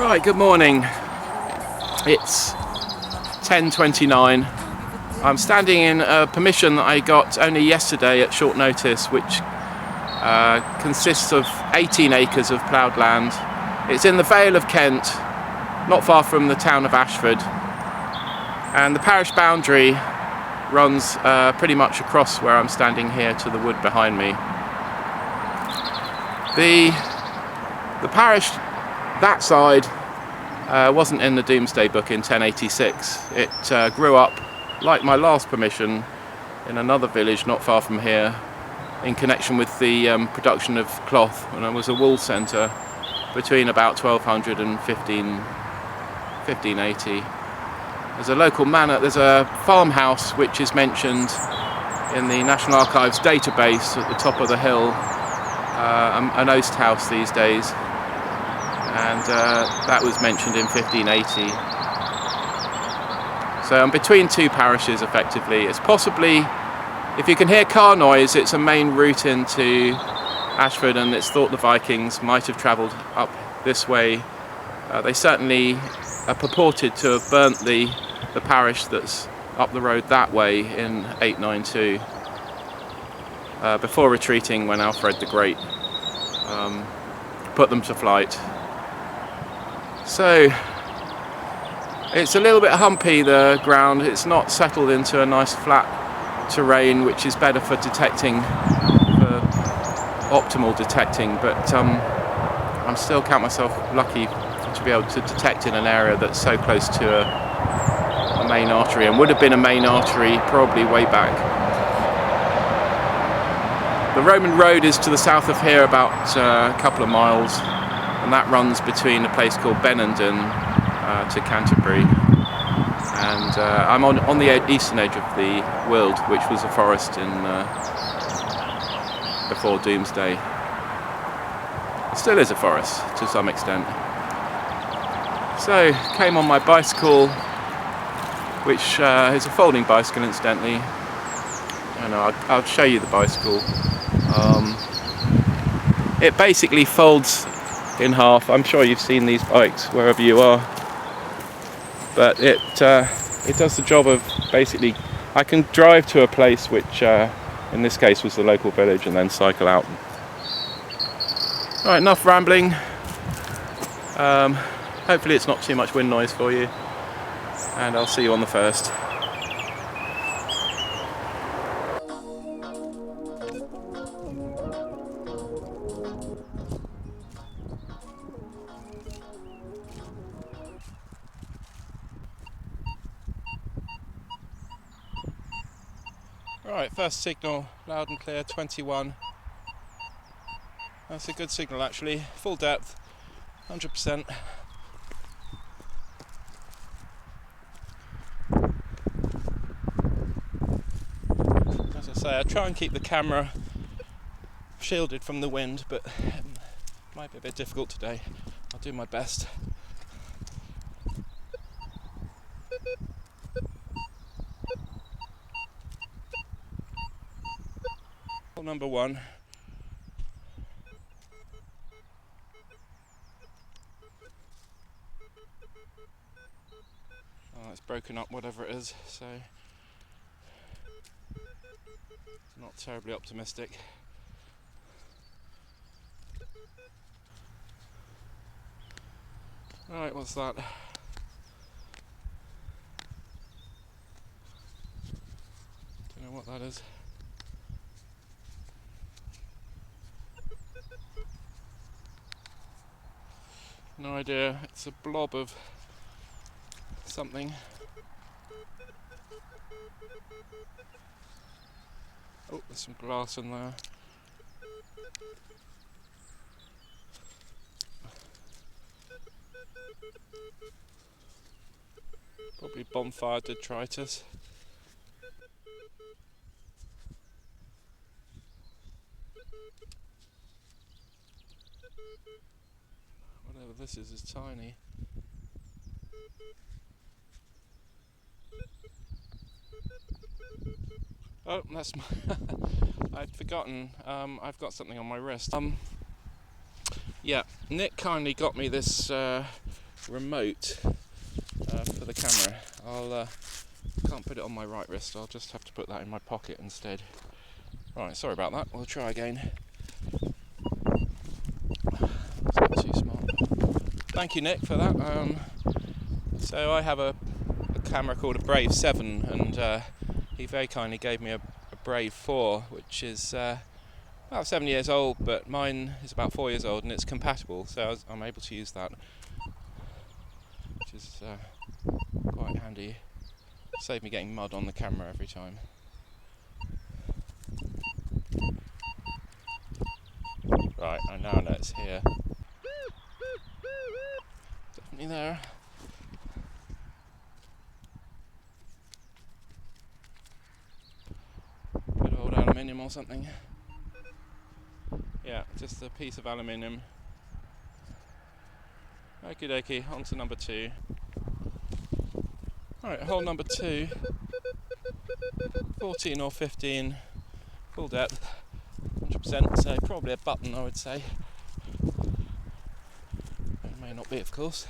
Right, good morning. It's 10:29. I'm standing in a permission that I got only yesterday at short notice, which consists of 18 acres of ploughed land. It's in the Vale of Kent, not far from the town of Ashford, and the parish boundary runs pretty much across where I'm standing here to the wood behind me. The parish that side wasn't in the Domesday Book in 1086. It grew up, like my last permission, in another village not far from here, in connection with the production of cloth, and it was a wool centre between about 1200 and 1580. There's a local manor, there's a farmhouse which is mentioned in the National Archives database at the top of the hill, an oast house these days, and that was mentioned in 1580. So I'm between two parishes effectively. It's possibly, if you can hear car noise, it's a main route into Ashford, and it's thought the Vikings might have travelled up this way. They certainly are purported to have burnt the parish that's up the road that way in 892, before retreating when Alfred the Great put them to flight. So it's a little bit humpy, the ground. It's not settled into a nice flat terrain, which is better for detecting, for optimal detecting, but I'm still count myself lucky to be able to detect in an area that's so close to a main artery, and would have been a main artery probably way back. The Roman road is to the south of here about a couple of miles, and that runs between a place called Benenden to Canterbury, and I'm on the eastern edge of the Weald, which was a forest in before Domesday. It still is a forest to some extent. So came on my bicycle, which is a folding bicycle incidentally, and I'll show you the bicycle. It basically folds in half. I'm sure you've seen these bikes wherever you are, but it does the job of basically, I can drive to a place which in this case was the local village, and then cycle out. Right, enough rambling. Hopefully it's not too much wind noise for you, and I'll see you on the first. Right, first signal, loud and clear, 21. That's a good signal actually, full depth, 100%. As I say, I try and keep the camera shielded from the wind, but it might be a bit difficult today. I'll do my best. Number one. Oh, it's broken up, whatever it is, so not terribly optimistic. Right, what's that? Don't know what that is. No idea. It's a blob of something. Oh, there's some glass in there. Probably bonfire detritus. Whatever this is tiny. Oh, that's my I'd forgotten. I've got something on my wrist. Yeah, Nick kindly got me this remote for the camera. Can't put it on my right wrist. I'll just have to put that in my pocket instead. Right, sorry about that. We'll try again. It's not too smart. Thank you, Nick, for that. So I have a camera called a Brave 7, and he very kindly gave me a Brave 4, which is about 7 years old, but mine is about 4 years old, and it's compatible, so I'm able to use that, which is quite handy. Save me getting mud on the camera every time. Right, I now know it's here. Definitely there. Bit of old aluminium or something. Yeah, just a piece of aluminium. Okie dokie, on to number 2. Alright, hole number 2. 14 or 15, full depth, 100%, so probably a button, I would say. It may not be, of course.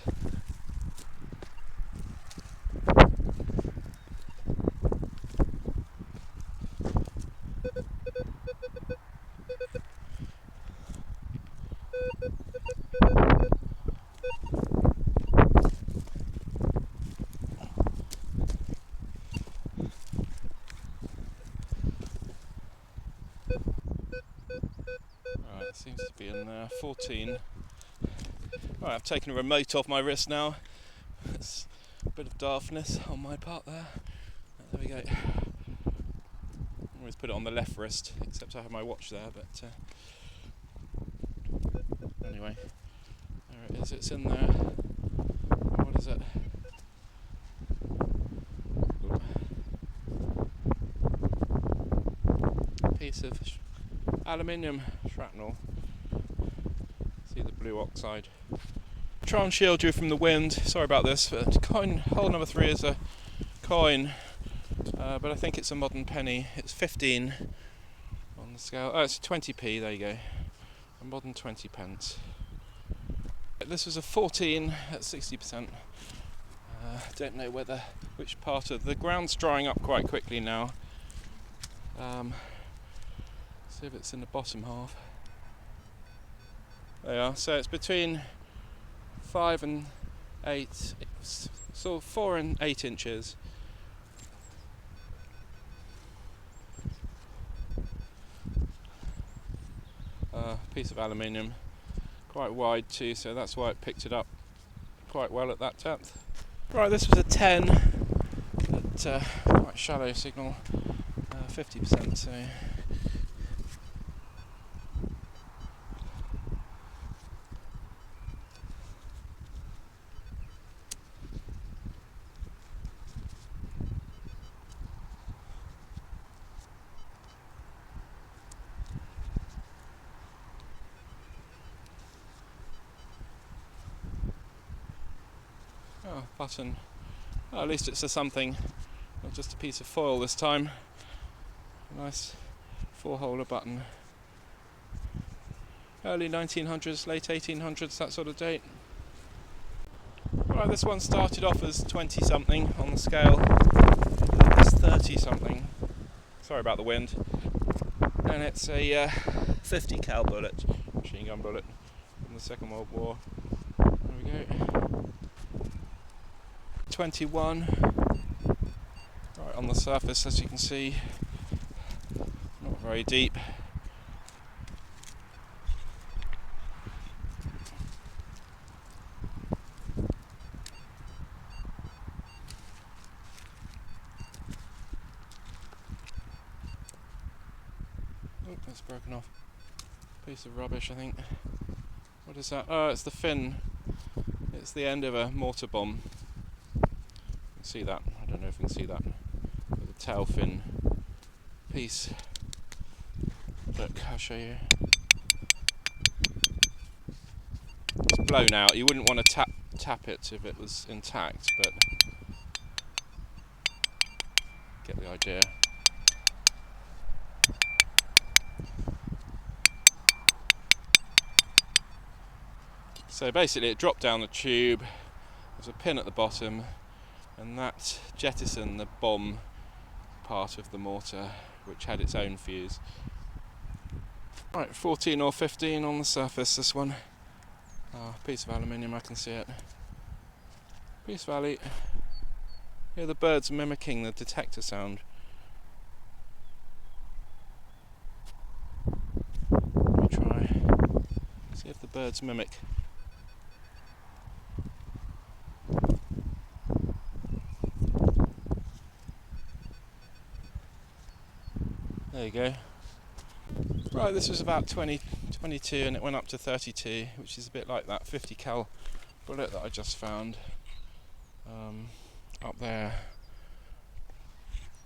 Right, seems to be in 14. Right, I've taken a remote off my wrist now. It's a bit of daftness on my part there. There we go. I always put it on the left wrist, except I have my watch there, but anyway, there it is, it's in there. What is it? A piece of aluminium shrapnel. See the blue oxide. Try and shield you from the wind. Sorry about this. But hole number 3 is a coin, but I think it's a modern penny. It's 15 on the scale. Oh, it's 20p. There you go. A modern 20 pence. This was a 14 at 60%. Don't know which part of the ground's drying up quite quickly now. See if it's in the bottom half. There you are. So it's between 5 and 8, so 4 and 8 inches. Piece of aluminium, quite wide too, so that's why it picked it up quite well at that depth. Right, this was a 10, but quite shallow signal, 50%, so. Oh, button. Well, at least it's a something, not just a piece of foil this time. A nice 4-holer button. Early 1900s, late 1800s, that sort of date. Right, this one started off as 20 something on the scale. It's 30 something. Sorry about the wind. And it's a 50 cal bullet, machine gun bullet from the Second World War. There we go. 21. Right on the surface, as you can see, not very deep. it's broken off. Piece of rubbish, I think. What is that? Oh, it's the fin. It's the end of a mortar bomb. You can see that. I don't know if you can see that. With a tail fin piece. Look, I'll show you. It's blown out. You wouldn't want to tap it if it was intact, but get the idea. So basically it dropped down the tube, there's a pin at the bottom, and that jettisoned the bomb part of the mortar, which had its own fuse. Right, 14 or 15 on the surface, this one. Piece of aluminium, I can see it. Peace Valley. Here the birds mimicking the detector sound. Let me try. See if the birds mimic. There you go. Right, this was about 22 and it went up to 32, which is a bit like that 50 cal bullet that I just found up there.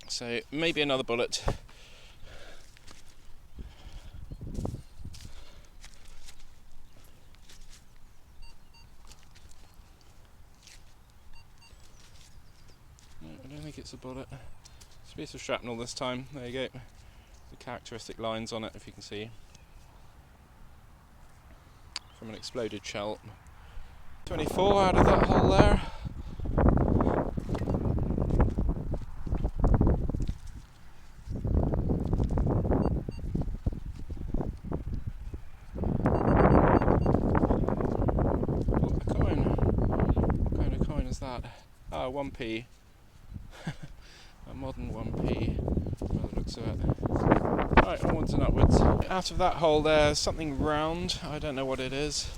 So maybe another bullet. No, I don't think it's a bullet. It's a piece of shrapnel this time. There you go. The characteristic lines on it, if you can see, from an exploded shell. 24 out of that hole there. Oh, a coin. What kind of coin is that? Ah, 1p. A modern 1p, by the looks of it. Right, onwards and upwards. Out of that hole there's something round, I don't know what it is.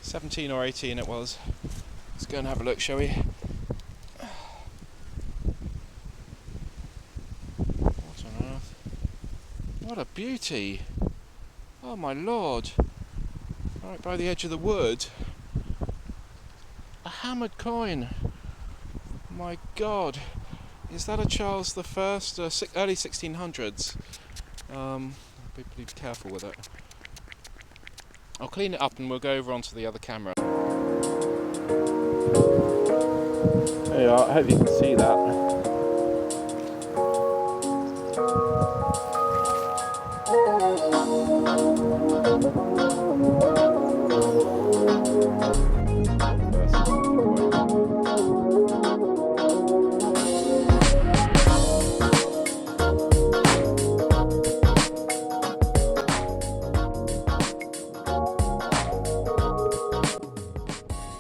17 or 18 it was. Let's go and have a look, shall we? What on earth? What a beauty! Oh my lord! Right by the edge of the wood. A hammered coin! My god! Is that a Charles the First? Early 1600s? Be pretty careful with it. I'll clean it up and we'll go over onto the other camera. There you are, I hope you can see that.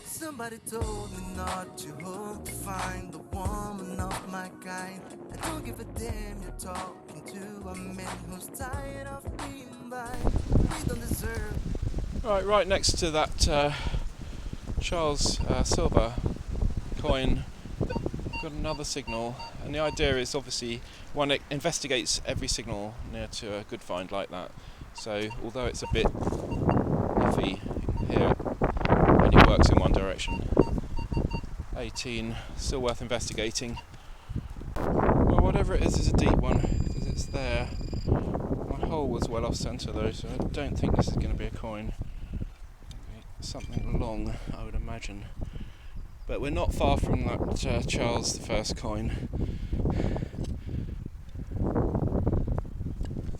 Somebody told me not to hope to find the woman of my kind. I don't give a damn you're talking to a man who's tired of being blind. We don't deserve. Right next to that Charles silver coin, got another signal, and the idea is obviously one investigates every signal near to a good find like that. So although it's a bit iffy, you can hear it only works in one direction. 18, still worth investigating. Well, whatever it is a deep one, because it's there. My hole was well off centre though, so I don't think this is going to be a coin. Something long, I would imagine. But we're not far from that Charles I coin.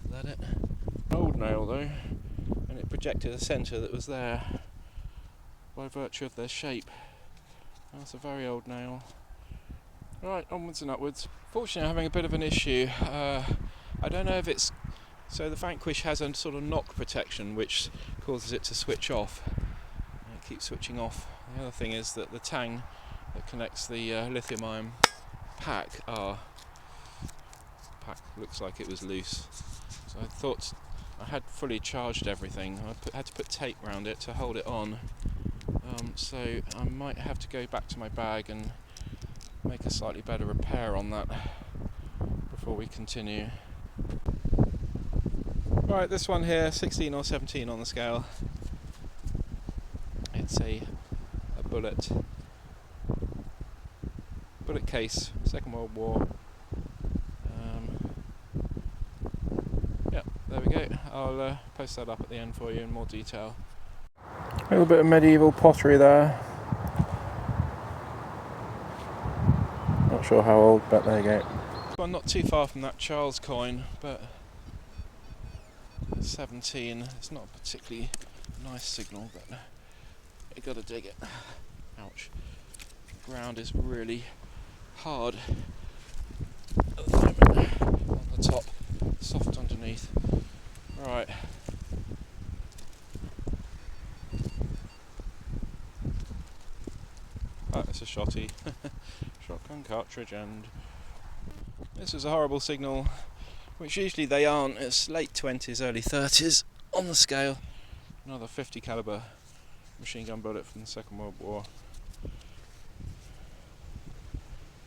Is that it? An old nail though, and it projected a centre that was there by virtue of their shape. That's a very old nail. Right, onwards and upwards. Fortunately, I'm having a bit of an issue. I don't know if it's... So the Vanquish has a sort of knock protection which causes it to switch off. And it keeps switching off. The other thing is that the tang that connects the lithium-ion pack looks like it was loose. So I thought I had fully charged everything. I had to put tape around it to hold it on. So I might have to go back to my bag and make a slightly better repair on that before we continue. Right, this one here, 16 or 17 on the scale. It's a bullet case, Second World War. Yeah, there we go. I'll post that up at the end for you in more detail. A little bit of medieval pottery there. Not sure how old, but there you go. This one not too far from that Charles coin, but 17. It's not a particularly nice signal, but you gotta dig it. Ouch. The ground is really hard at the moment on the top, soft underneath. Right. Oh, it's a shotty. Shotgun cartridge, and this is a horrible signal, which usually they aren't. It's late 20s, early 30s on the scale. Another 50 caliber machine gun bullet from the Second World War.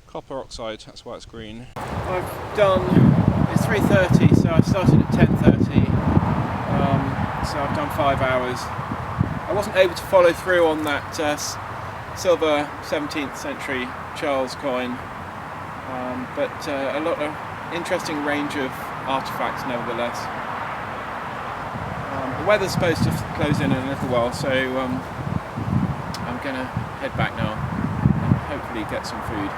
Copper oxide, that's why it's green. I've done, it's 3:30, so I started at 10:30, so I've done 5 hours. I wasn't able to follow through on that silver 17th century Charles coin, but a lot of interesting range of artefacts nevertheless. The weather's supposed to close in a little while, so I'm going to head back now and hopefully get some food.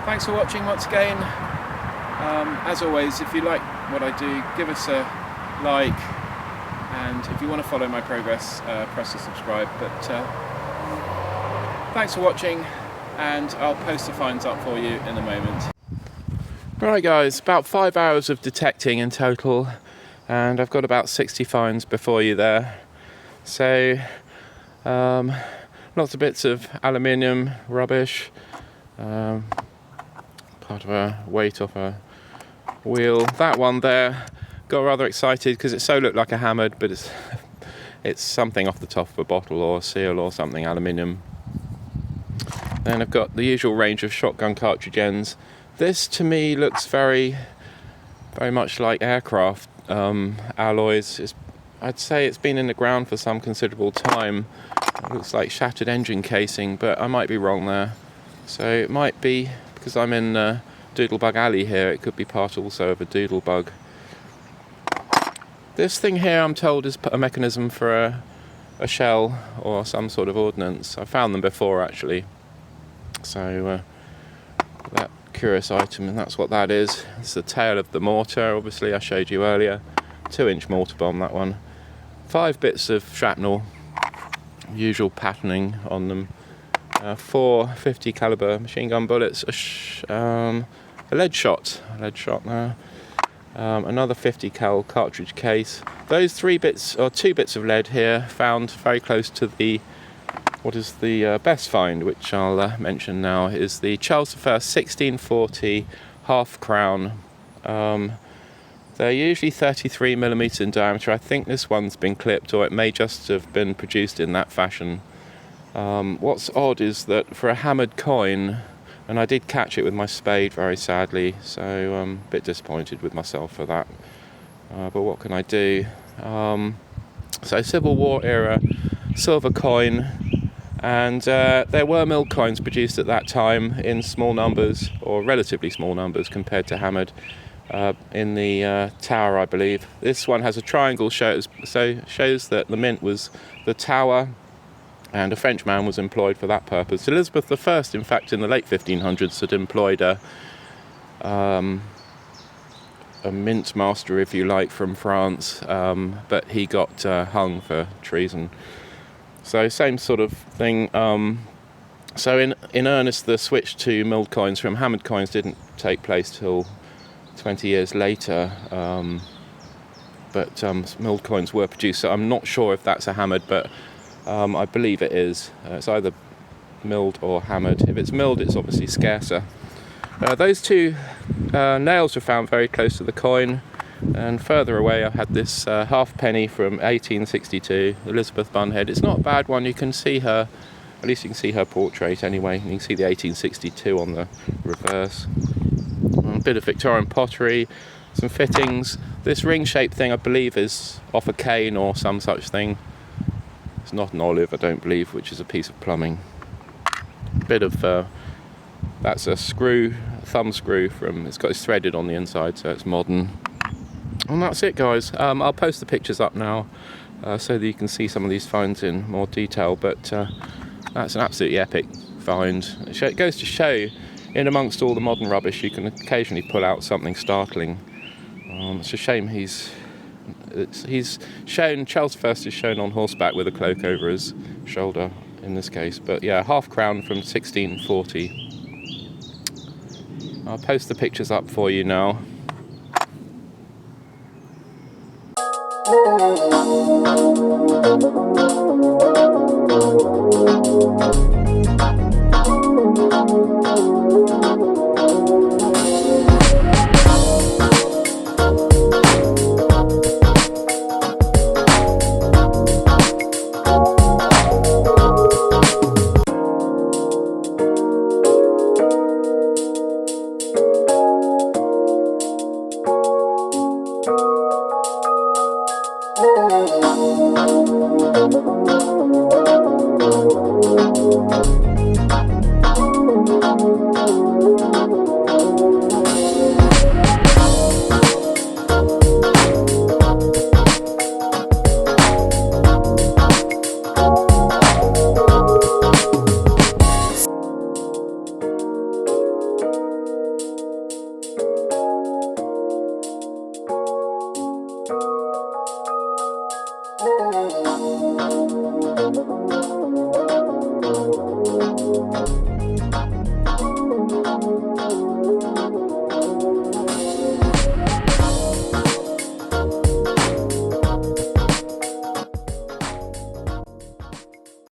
Thanks for watching once again. As always, if you like what I do, give us a like, and if you want to follow my progress, press the subscribe. But thanks for watching, and I'll post the finds up for you in a moment. Right guys, about 5 hours of detecting in total, and I've got about 60 finds before you there. So lots of bits of aluminium, rubbish, part of a weight off a wheel. That one there, got rather excited because it so looked like a hammered, but it's something off the top of a bottle or a seal or something, aluminium. Then I've got the usual range of shotgun cartridge ends. This to me looks very much like aircraft alloys. I'd say it's been in the ground for some considerable time. It looks like shattered engine casing, but I might be wrong there. So it might be, because I'm in Doodlebug Alley here, it could be part also of a Doodlebug. This thing here, I'm told, is a mechanism for a shell or some sort of ordnance. I found them before actually. So that curious item, and that's what that is. It's the tail of the mortar, obviously I showed you earlier. 2-inch mortar bomb, that one. 5 bits of shrapnel, usual patterning on them. 4 50 caliber machine gun bullets, a lead shot there. Another 50 cal cartridge case. Those 3 bits or 2 bits of lead here found very close to the what is the best find, which I'll mention now, is the Charles I 1640 half crown. They're usually 33mm in diameter. I think this one's been clipped, or it may just have been produced in that fashion. What's odd is that for a hammered coin, and I did catch it with my spade very sadly, so I'm a bit disappointed with myself for that, but what can I do? So Civil War era silver coin, and there were milled coins produced at that time in small numbers, or relatively small numbers compared to hammered, in the Tower, I believe. This one has a triangle, shows that the mint was the Tower, and a Frenchman was employed for that purpose. Elizabeth I, in fact, in the late 1500s, had employed a mint master, if you like, from France, but he got hung for treason. So same sort of thing. So in earnest, the switch to milled coins from hammered coins didn't take place till 20 years later, but milled coins were produced. So I'm not sure if that's a hammered, but I believe it is. It's either milled or hammered. If it's milled, it's obviously scarcer. Those 2 nails were found very close to the coin, and further away I had this halfpenny from 1862, Elizabeth Bunhead. It's not a bad one. You can see her, at least you can see her portrait anyway. You can see the 1862 on the reverse. A bit of Victorian pottery, some fittings. This ring-shaped thing, I believe, is off a cane or some such thing. It's not an olive, I don't believe, which is a piece of plumbing. Bit of that's a screw, a thumb screw from. It's threaded on the inside, so it's modern. And that's it, guys. I'll post the pictures up now so that you can see some of these finds in more detail. But that's an absolutely epic find. It goes to show, in amongst all the modern rubbish, you can occasionally pull out something startling. It's a shame he's shown. Charles I is shown on horseback with a cloak over his shoulder in this case. But yeah, half crown from 1640. I'll post the pictures up for you now.